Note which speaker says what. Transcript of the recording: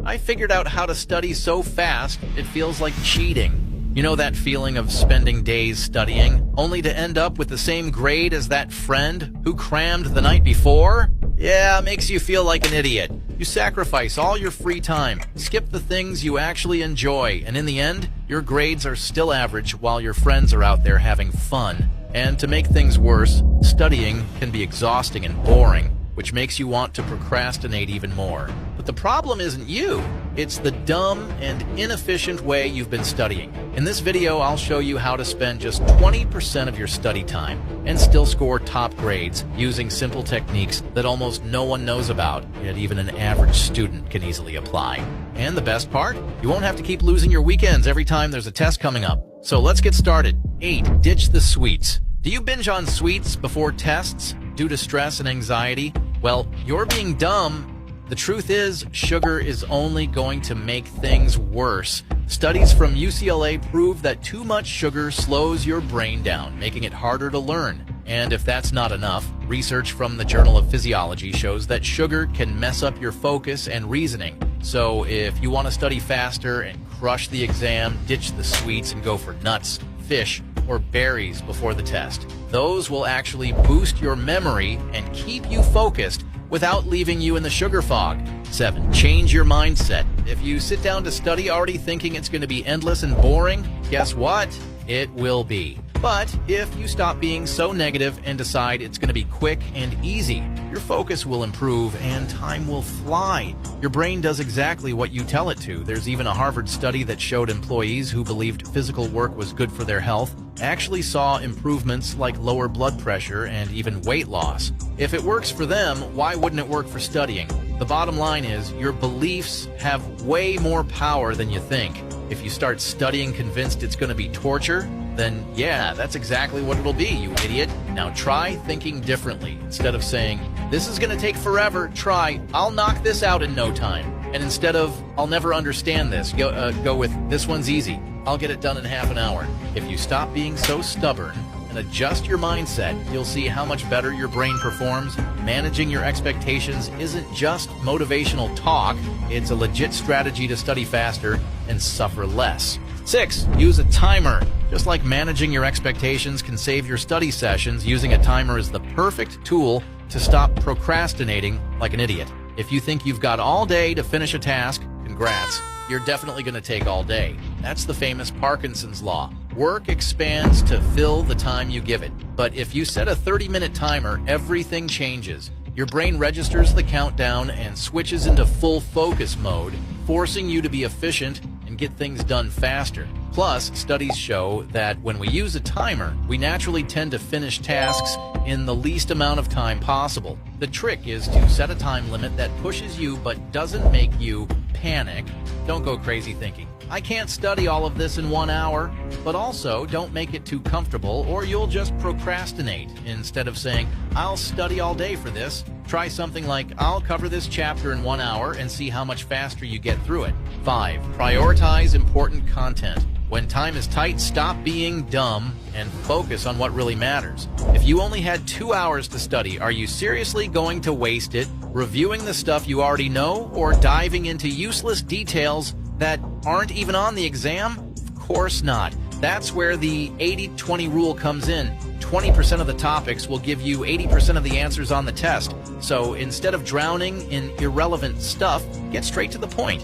Speaker 1: I figured out how to study so fast it feels like cheating. You know that feeling of spending days studying, only to end up with the same grade as that friend who crammed the night before? Yeah, it makes you feel like an idiot. You sacrifice all your free time, skip the things you actually enjoy, and in the end, your grades are still average while your friends are out there having fun. And to make things worse, studying can be exhausting and boring, which makes you want to procrastinate even more. But the problem isn't you. It's the dumb and inefficient way you've been studying. In this video, I'll show you how to spend just 20% of your study time and still score top grades using simple techniques that almost no one knows about, yet even an average student can easily apply. And the best part? You won't have to keep losing your weekends every time there's a test coming up. So let's get started. 8. Ditch the sweets. Do you binge on sweets before tests due to stress and anxiety? Well, you're being dumb. The truth is, sugar is only going to make things worse. Studies from UCLA prove that too much sugar slows your brain down, making it harder to learn. And if that's not enough, research from the Journal of Physiology shows that sugar can mess up your focus and reasoning. So if you want to study faster and crush the exam, ditch the sweets and go for nuts, fish, or berries before the test. Those will actually boost your memory and keep you focused without leaving you in the sugar fog. 7. Change your mindset. If you sit down to study already thinking it's going to be endless and boring, guess what? It will be. But if you stop being so negative and decide it's going to be quick and easy, your focus will improve and time will fly. Your brain does exactly what you tell it to. There's even a Harvard study that showed employees who believed physical work was good for their health actually saw improvements like lower blood pressure and even weight loss. If it works for them, why wouldn't it work for studying? The bottom line is, your beliefs have way more power than you think. If you start studying convinced it's going to be torture, then yeah, that's exactly what it'll be, you idiot. Now try thinking differently. Instead of saying, this is going to take forever, try, I'll knock this out in no time. And instead of, I'll never understand this, go with, this one's easy. I'll get it done in half an hour. If you stop being so stubborn and adjust your mindset, you'll see how much better your brain performs. Managing your expectations isn't just motivational talk, it's a legit strategy to study faster and suffer less. 6. Use a timer. Just like managing your expectations can save your study sessions, using a timer is the perfect tool to stop procrastinating like an idiot. If you think you've got all day to finish a task, congrats. You're definitely going to take all day. That's the famous Parkinson's law. Work expands to fill the time you give it. But if you set a 30-minute timer, everything changes. Your brain registers the countdown and switches into full focus mode, forcing you to be efficient and get things done faster. Plus, studies show that when we use a timer, we naturally tend to finish tasks in the least amount of time possible. The trick is to set a time limit that pushes you but doesn't make you panic. Don't go crazy thinking, I can't study all of this in 1 hour, but also don't make it too comfortable or you'll just procrastinate. Instead of saying, I'll study all day for this, try something like, I'll cover this chapter in 1 hour and see how much faster you get through it. 5. Prioritize important content. When time is tight, stop being dumb and focus on what really matters. If you only had 2 hours to study, are you seriously going to waste it reviewing the stuff you already know or diving into useless details that aren't even on the exam? Of course not. That's where the 80-20 rule comes in. 20% of the topics will give you 80% of the answers on the test. So instead of drowning in irrelevant stuff, get straight to the point.